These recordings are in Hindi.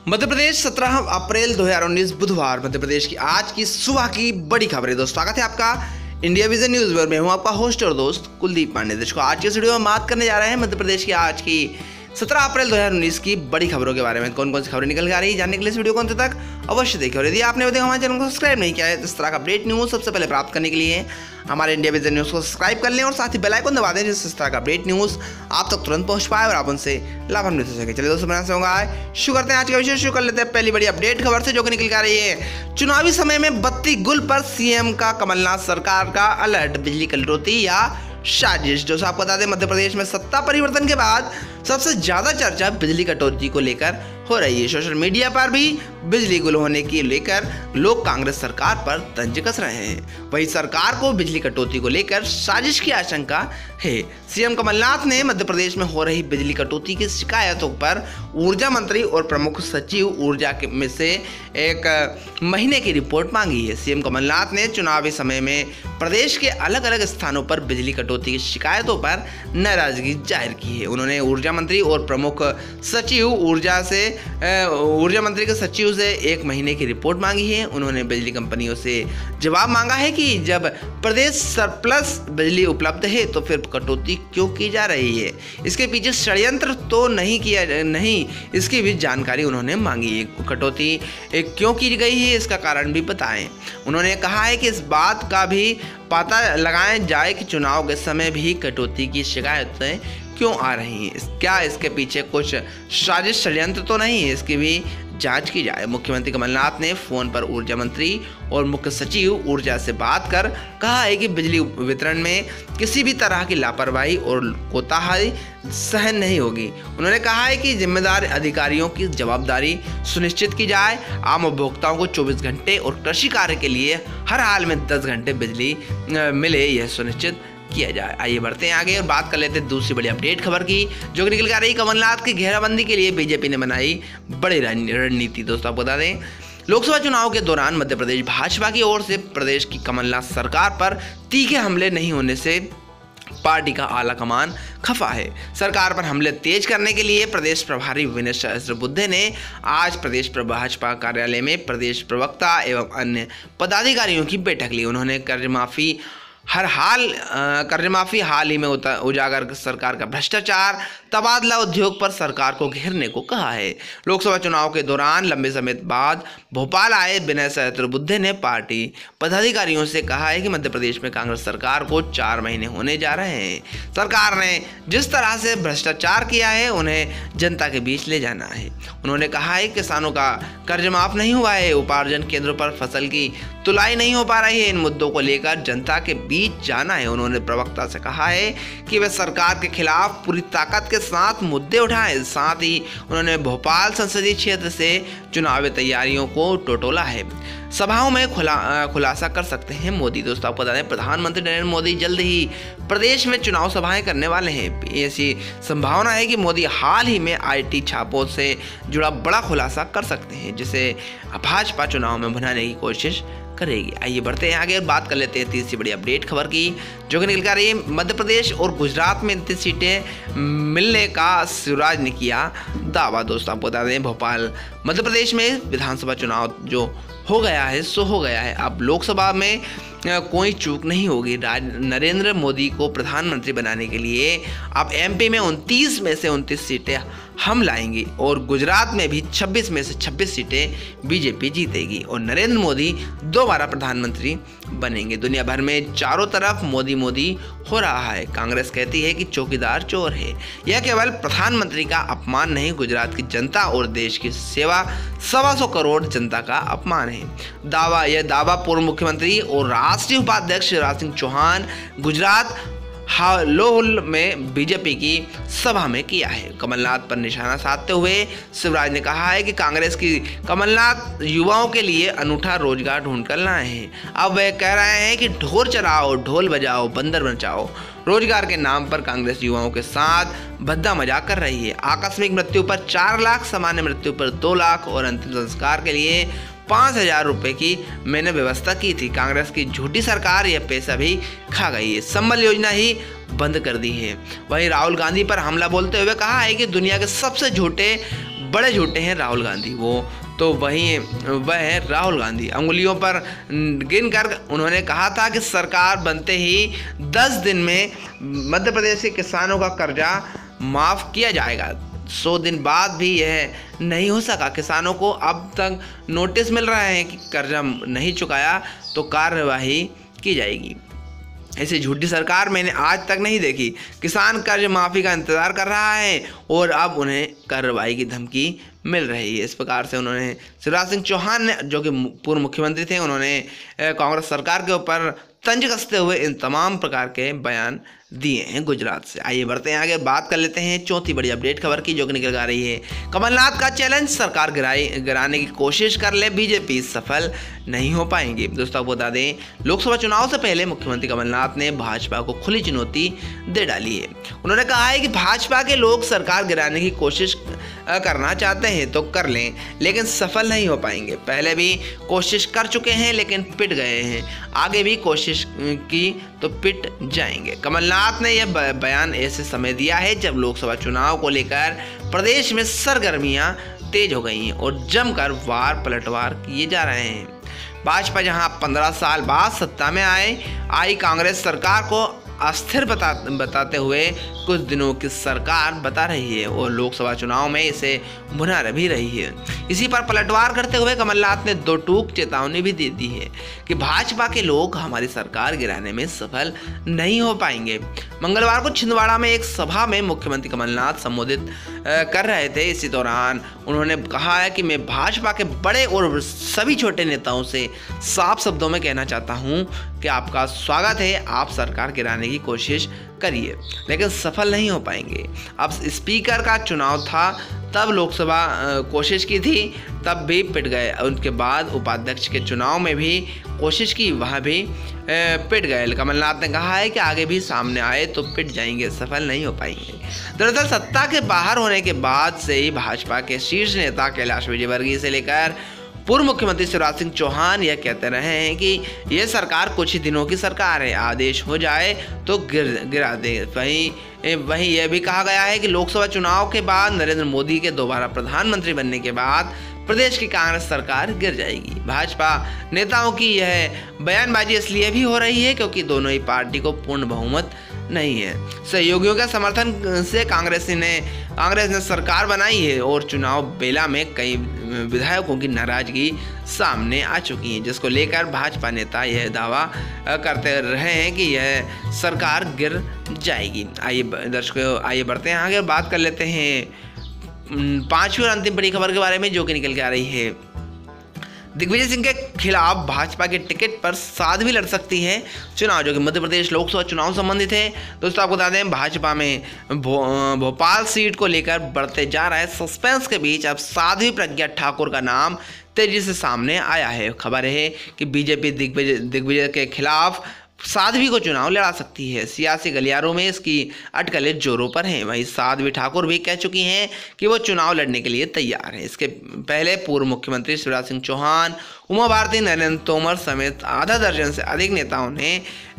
मध्य प्रदेश 17 अप्रैल 2019 बुधवार मध्य प्रदेश की आज की सुबह की बड़ी खबरें। दोस्तों स्वागत है आपका इंडिया विजन न्यूज में। मैं हूं आपका होस्ट और दोस्त कुलदीप पांडे। दोस्तों आज के इस वीडियो में बात करने जा रहे हैं मध्य प्रदेश की आज की 17 अप्रैल 2019 की बड़ी खबरों के बारे में। कौन कौन सी खबरें निकल के आ रही है जानने के लिए इस वीडियो को अंत तक अवश्य देखें। और यदि आपने अभी तक हमारे चैनल को सब्सक्राइब नहीं किया है तो इस तरह का अपडेट न्यूज़ सबसे पहले प्राप्त करने के लिए हमारे इंडिया विजन न्यूज़ को सब्सक्राइब कर लें और साथ ही बेल आइकन दबा दें जिससे इस तरह का अपडेट न्यूज़ आप तक तुरंत पहुंच पाए और आप उनसे लाभान्वित हो सके। चलिए दोस्तों, बनाना होगा शुरू करते हैं आज का विषय। शुरू कर लेते हैं पहली बड़ी अपडेट खबर से जो कि निकल के आ रही है। चुनावी समय में बत्ती गुल पर सीएम का कमलनाथ सरकार का अलर्ट, बिजली कटौती या साजिश। जो आपको बता दें मध्य प्रदेश में सत्ता परिवर्तन के बाद सबसे ज्यादा चर्चा बिजली कटौती को लेकर हो रही है। सोशल मीडिया पर भी बिजली गुल होने की लेकर लोग कांग्रेस सरकार पर तंज कस रहे हैं। वहीं सरकार को बिजली कटौती को लेकर साजिश की आशंका है। सीएम कमलनाथ ने मध्य प्रदेश में हो रही बिजली कटौती की शिकायतों पर ऊर्जा मंत्री और प्रमुख सचिव ऊर्जा में से एक महीने की रिपोर्ट मांगी है। सीएम कमलनाथ ने चुनावी समय में प्रदेश के अलग अलग स्थानों पर बिजली कटौती की शिकायतों पर नाराजगी जाहिर की है। उन्होंने ऊर्जा मंत्री और प्रमुख सचिव ऊर्जा मंत्री के सचिव से एक महीने की रिपोर्ट मांगी है। उन्होंने बिजली कंपनियों से जवाब मांगा है कि जब प्रदेश सरप्लस बिजली उपलब्ध है तो फिर कटौती क्यों की जा रही है। इसके पीछे षड्यंत्र तो नहीं, इसकी भी जानकारी उन्होंने मांगी है। कटौती क्यों की गई है इसका कारण भी बताएं। उन्होंने कहा है कि इस बात का भी पता लगाया जाए कि चुनाव के समय भी कटौती की शिकायतें क्यों आ रही हैं। क्या इसके पीछे कुछ साजिश षड्यंत्र तो नहीं है, इसकी भी जांच की जाए। मुख्यमंत्री कमलनाथ ने फोन पर ऊर्जा मंत्री और मुख्य सचिव ऊर्जा से बात कर कहा है कि बिजली वितरण में किसी भी तरह की लापरवाही और कोताही सहन नहीं होगी। उन्होंने कहा है कि जिम्मेदार अधिकारियों की जवाबदारी सुनिश्चित की जाए। आम उपभोक्ताओं को 24 घंटे और कृषि कार्य के लिए हर हाल में 10 घंटे बिजली मिले, यह सुनिश्चित किया जाए। आइए बढ़ते हैं आगे और बात कर लेते हैं दूसरी बड़ी अपडेट खबर की जो कि निकल कर आ रही। कमलनाथ की घेराबंदी के लिए बीजेपी ने बनाई बड़ी रणनीति। दोस्तों आपको बता दें लोकसभा चुनाव के दौरान मध्य प्रदेश भाजपा की ओर से प्रदेश की कमलनाथ सरकार पर तीखे हमले नहीं होने से पार्टी का आला कमान खफा है। सरकार पर हमले तेज करने के लिए प्रदेश प्रभारी विनय सहस्त्रबुद्धे ने आज प्रदेश भाजपा कार्यालय में प्रदेश प्रवक्ता एवं अन्य पदाधिकारियों की बैठक ली। उन्होंने कर्जमाफी हाल ही में उजागर सरकार का भ्रष्टाचार, तबादला उद्योग पर सरकार को घेरने को कहा है। लोकसभा चुनाव के दौरान लंबे समय बाद भोपाल आए विनय सहस्त्रबुद्धे ने पार्टी पदाधिकारियों से कहा है कि मध्य प्रदेश में कांग्रेस सरकार को 4 महीने होने जा रहे हैं। सरकार ने जिस तरह से भ्रष्टाचार किया है उन्हें जनता के बीच ले जाना है। उन्होंने कहा है किसानों का कर्ज माफ नहीं हुआ है, उपार्जन केंद्रों पर फसल की तुलाई नहीं हो पा रही है। इन मुद्दों को लेकर जनता के बीच जाना है। उन्होंने प्रवक्ता से कहा है कि वे सरकार के खिलाफ पूरी ताकत के साथ मुद्दे उठाएं। साथ ही उन्होंने भोपाल संसदीय क्षेत्र से चुनावी तैयारियों को टटोला है। सभाओं में खुलासा कर सकते हैं मोदी। दोस्तों आपको बता दें प्रधानमंत्री नरेंद्र मोदी जल्द ही प्रदेश में चुनाव सभाएं करने वाले हैं। ऐसी संभावना है कि मोदी हाल ही में IT छापों से जुड़ा बड़ा खुलासा कर सकते हैं जिसे भाजपा चुनाव में भुनाने की कोशिश करेगी। आइए बढ़ते हैं आगे और बात कर लेते हैं तीसरी बड़ी अपडेट खबर की जो कि निकल कर आ रही है। मध्य प्रदेश और गुजरात में 29 सीटें मिलने का शिवराज ने किया दावा। दोस्तों आपको बता दें भोपाल मध्य प्रदेश में विधानसभा चुनाव जो हो गया है सो हो गया है। अब लोकसभा में कोई चूक नहीं होगी। नरेंद्र मोदी को प्रधानमंत्री बनाने के लिए अब MP में 29 में से 29 सीटें हम लाएंगे और गुजरात में भी 26 में से 26 सीटें बीजेपी जीतेगी और नरेंद्र मोदी दोबारा प्रधानमंत्री बनेंगे। दुनिया भर में चारों तरफ मोदी मोदी हो रहा है। कांग्रेस कहती है कि चौकीदार चोर है। यह केवल प्रधानमंत्री का अपमान नहीं, गुजरात की जनता और देश की सेवा 125 करोड़ जनता का अपमान है। यह दावा पूर्व मुख्यमंत्री और राष्ट्रीय उपाध्यक्ष शिवराज सिंह चौहान गुजरात हालोल में बीजेपी की सभा में किया है। कमलनाथ पर निशाना साधते हुए शिवराज ने कहा है कि कांग्रेस की कमलनाथ युवाओं के लिए अनूठा रोजगार ढूंढ कर लाए हैं। अब वे कह रहे हैं कि ढोल चलाओ, ढोल बजाओ, बंदर बचाओ। रोजगार के नाम पर कांग्रेस युवाओं के साथ भद्दा मजाक कर रही है। आकस्मिक मृत्यु पर 4 लाख, सामान्य मृत्यु पर 2 लाख और अंतिम संस्कार के लिए 5,000 रुपए की मैंने व्यवस्था की थी। कांग्रेस की झूठी सरकार यह पैसा भी खा गई है। संबल योजना ही बंद कर दी है। वहीं राहुल गांधी पर हमला बोलते हुए कहा है कि दुनिया के सबसे झूठे बड़े झूठे हैं राहुल गांधी। वह है राहुल गांधी। अंगुलियों पर गिनकर उन्होंने कहा था कि सरकार बनते ही 10 दिन में मध्य प्रदेश के किसानों का कर्जा माफ़ किया जाएगा। 100 दिन बाद भी यह नहीं हो सका। किसानों को अब तक नोटिस मिल रहा है कि कर्जा नहीं चुकाया तो कार्यवाही की जाएगी। ऐसी झूठी सरकार मैंने आज तक नहीं देखी। किसान कर्ज माफ़ी का इंतज़ार कर रहा है और अब उन्हें कार्रवाई की धमकी मिल रही है। इस प्रकार से उन्होंने शिवराज सिंह चौहान ने, जो कि पूर्व मुख्यमंत्री थे, उन्होंने कांग्रेस सरकार के ऊपर तंज कसते हुए इन तमाम प्रकार के बयान दिए हैं गुजरात से। आइए बढ़ते हैं आगे, बात कर लेते हैं चौथी बड़ी अपडेट खबर की, जो कि निकल आ रही है। कमलनाथ का चैलेंज, सरकार गिराने की कोशिश कर ले बीजेपी, सफल नहीं हो पाएंगे। दोस्तों आपको बता दें, लोकसभा चुनाव से पहले मुख्यमंत्री कमलनाथ ने भाजपा को खुली चुनौती दे डाली है। उन्होंने कहा है कि भाजपा के लोग सरकार गिराने की कोशिश करना चाहते हैं तो कर लें, लेकिन सफल नहीं हो पाएंगे। पहले भी कोशिश कर चुके हैं लेकिन पिट गए हैं, आगे भी कोशिश की तो पिट जाएंगे। कमलनाथ ने यह बयान ऐसे समय दिया है जब लोकसभा चुनाव को लेकर प्रदेश में सरगर्मियां तेज हो गई हैं और जमकर वार पलटवार किए जा रहे हैं। भाजपा जहां 15 साल बाद सत्ता में आई कांग्रेस सरकार को अस्थिर बताते हुए कुछ दिनों की सरकार बता रही है और लोकसभा चुनाव में इसे भुना भी रही है। इसी पर पलटवार करते हुए कमलनाथ ने 2 टूक चेतावनी भी दे दी है कि भाजपा के लोग हमारी सरकार गिराने में सफल नहीं हो पाएंगे। मंगलवार को छिंदवाड़ा में एक सभा में मुख्यमंत्री कमलनाथ संबोधित कर रहे थे। इसी दौरान उन्होंने कहा है कि मैं भाजपा के बड़े और सभी छोटे नेताओं से साफ शब्दों में कहना चाहता हूं कि आपका स्वागत है, आप सरकार गिराने की कोशिश करिए लेकिन सफल नहीं हो पाएंगे। अब स्पीकर का चुनाव था, तब लोकसभा कोशिश की थी, तब भी पिट गए। उनके बाद उपाध्यक्ष के चुनाव में भी कोशिश की, वहाँ भी पिट गए। कमलनाथ ने कहा है कि आगे भी सामने आए तो पिट जाएंगे, सफल नहीं हो पाएंगे। दरअसल सत्ता के बाहर होने के बाद से ही भाजपा के शीर्ष नेता कैलाश विजयवर्गीय से लेकर पूर्व मुख्यमंत्री शिवराज सिंह चौहान यह कहते रहे हैं कि यह सरकार कुछ ही दिनों की सरकार है, आदेश हो जाए तो गिरा दे। वहीं यह भी कहा गया है कि लोकसभा चुनाव के बाद नरेंद्र मोदी के दोबारा प्रधानमंत्री बनने के बाद प्रदेश की कांग्रेस सरकार गिर जाएगी। भाजपा नेताओं की यह बयानबाजी इसलिए भी हो रही है क्योंकि दोनों ही पार्टी को पूर्ण बहुमत नहीं है। सहयोगियों के समर्थन से कांग्रेस ने सरकार बनाई है और चुनाव बेला में कई विधायकों की नाराजगी सामने आ चुकी है, जिसको लेकर भाजपा नेता यह दावा करते रहे हैं कि यह सरकार गिर जाएगी। आइए दर्शकों, आइए बढ़ते हैं आगे, बात कर लेते हैं 5वीं और अंतिम बड़ी खबर के बारे में, जो कि निकल के आ रही है। दिग्विजय सिंह के खिलाफ भाजपा के टिकट पर साध्वी लड़ सकती है चुनाव, जो कि मध्य प्रदेश लोकसभा चुनाव संबंधित है। दोस्तों आपको बता दें, भाजपा में भोपाल सीट को लेकर बढ़ते जा रहे सस्पेंस के बीच अब साध्वी प्रज्ञा ठाकुर का नाम तेजी से सामने आया है। खबर है कि बीजेपी दिग्विजय के खिलाफ साध्वी को चुनाव लड़ा सकती है। सियासी गलियारों में इसकी अटकलें जोरों पर हैं। वहीं साध्वी ठाकुर भी कह चुकी हैं कि वो चुनाव लड़ने के लिए तैयार हैं। इसके पहले पूर्व मुख्यमंत्री शिवराज सिंह चौहान, उमा भारती, नरेंद्र तोमर समेत आधा दर्जन से अधिक नेताओं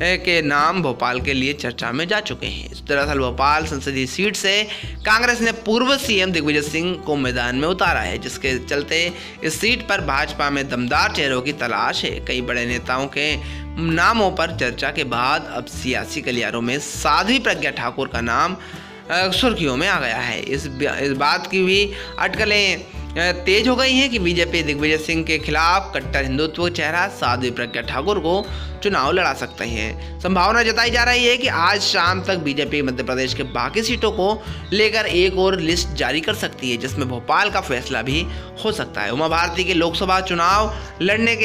के नाम भोपाल के लिए चर्चा में जा चुके हैं। दरअसल भोपाल संसदीय सीट से कांग्रेस ने पूर्व सीएम दिग्विजय सिंह को मैदान में उतारा है, जिसके चलते इस सीट पर भाजपा में दमदार चेहरों की तलाश है। कई बड़े नेताओं के नामों पर चर्चा के बाद अब सियासी गलियारों में साध्वी प्रज्ञा ठाकुर का नाम सुर्खियों में आ गया है। इस बात की भी अटकलें तेज हो गई हैं कि बीजेपी दिग्विजय सिंह के खिलाफ कट्टर हिंदुत्व चेहरा साध्वी प्रज्ञा ठाकुर को चुनाव लड़ा सकते हैं। संभावना जताई जा रही है कि आज शाम तक बीजेपी मध्य प्रदेश के बाकी सीटों को लेकर एक और लिस्ट जारी कर सकती है, जिसमें भोपाल का फैसला भी हो सकता है। उमा भारती के लोकसभा चुनाव लड़ने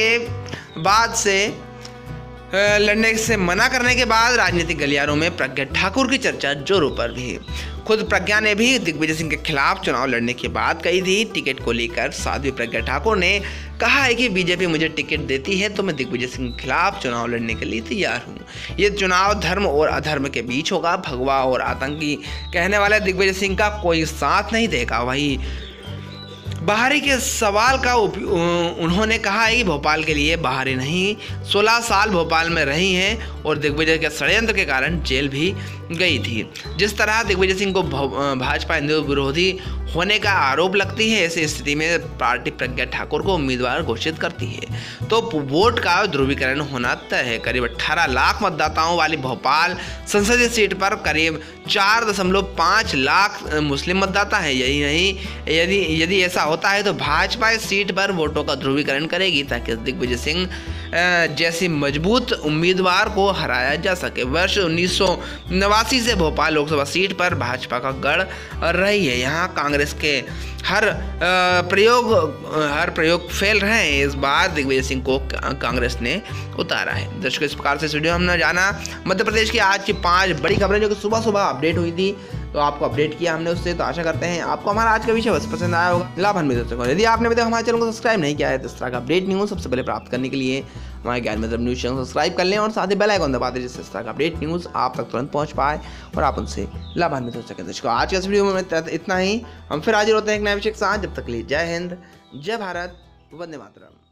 से मना करने के बाद राजनीतिक गलियारों में प्रज्ञा ठाकुर की चर्चा जोरों पर भी। खुद प्रज्ञा ने भी दिग्विजय सिंह के खिलाफ चुनाव लड़ने की बात कही थी। टिकट को लेकर साध्वी प्रज्ञा ठाकुर ने कहा है कि बीजेपी मुझे टिकट देती है तो मैं दिग्विजय सिंह के खिलाफ चुनाव लड़ने के लिए तैयार हूँ। ये चुनाव धर्म और अधर्म के बीच होगा। भगवा और आतंकी कहने वाले दिग्विजय सिंह का कोई साथ नहीं देगा। वही बाहरी के सवाल का उन्होंने कहा है कि भोपाल के लिए बाहरी नहीं, 16 साल भोपाल में रही हैं और दिग्विजय के षड्यंत्र के कारण जेल भी गई थी। जिस तरह दिग्विजय सिंह को भाजपा हिंदू विरोधी होने का आरोप लगती है, ऐसी स्थिति में पार्टी प्रज्ञा ठाकुर को उम्मीदवार घोषित करती है तो वोट का ध्रुवीकरण होना तय है। करीब 18 लाख मतदाताओं वाली भोपाल संसदीय सीट पर करीब 4.5 लाख मुस्लिम मतदाता है। यही नहीं, यदि ऐसा होता है तो भाजपा इस सीट पर वोटों का ध्रुवीकरण करेगी ताकि दिग्विजय सिंह जैसी मजबूत उम्मीदवार को हराया जा सके। वर्ष 1989 से भोपाल लोकसभा सीट पर भाजपा का गढ़ रही है। यहाँ कांग्रेस के हर प्रयोग फेल रहे हैं। इस बार दिग्विजय सिंह को कांग्रेस ने उतारा है। दर्शकों, इस प्रकार से वीडियो हमने जाना मध्य प्रदेश की आज की 5 बड़ी खबरें जो कि सुबह सुबह अपडेट हुई थी, तो आपको अपडेट किया हमने उससे। तो आशा करते हैं आपको हमारा आज का विषय बस पसंद आया होगा। लाभान्वित दर्शकों, यदि आपने अभी तक हमारे चैनल को सब्सक्राइब नहीं किया है तो इस तरह का अपडेट न्यूज़ सबसे पहले प्राप्त करने के लिए हमारे ज्ञान मतलब न्यूज़ चैनल सब्सक्राइब कर लें और साथ ही बेल आइकन दबा दें, जिससे इस तरह का अपडेट न्यूज़ आप तक तुरंत पहुंच पाए और आप उनसे लाभान्वित हो सकें। दर्शकों, आज के इस वीडियो में इतना ही। हम फिर हाजिर होते हैं एक नए विषय के साथ। जब तक के लिए जय हिंद, जय भारत, वंदे मातरम।